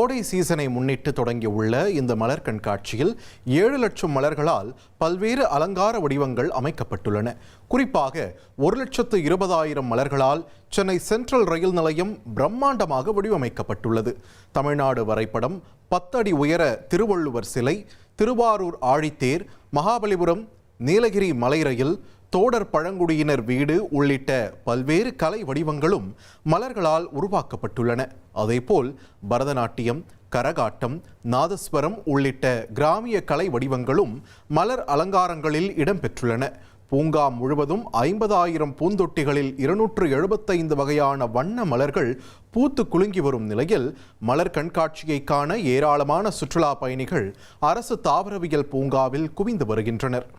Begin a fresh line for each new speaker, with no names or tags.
கோடை சீசனை முன்னிட்டு தொடங்கியுள்ள இந்த மலர் கண்காட்சியில் 7 லட்சம் மலர்களால் பல்வேறு அலங்கார வடிவங்கள் அமைக்கப்பட்டுள்ளன. குறிப்பாக 1,20,000 மலர்களால் சென்னை சென்ட்ரல் ரயில் நிலையம் பிரம்மாண்டமாக வடிவமைக்கப்பட்டுள்ளது. தமிழ்நாடு வரைபடம், 10 அடி உயர திருவள்ளுவர் சிலை, திருவாரூர் ஆழித்தேர், மகாபலிபுரம் நீலகிரி மலை ரயில், தோடர் பழங்குடியினர் வீடு உள்ளிட்ட பல்வேறு கலை வடிவங்களும் மலர்களால் உருவாக்கப்பட்டுள்ளன. அதேபோல் பரதநாட்டியம், கரகாட்டம், நாதஸ்வரம் உள்ளிட்ட கிராமிய கலை வடிவங்களும் மலர் அலங்காரங்களில் இடம்பெற்றுள்ளன. பூங்கா முழுவதும் 50,000 பூந்தொட்டிகளில் 275 வகையான வண்ண மலர்கள் பூத்து குலுங்கி வரும் நிலையில் மலர் கண்காட்சியை காண ஏராளமான சுற்றுலா பயணிகள் அரசு தாவரவியல் பூங்காவில் குவிந்து வருகின்றனர்.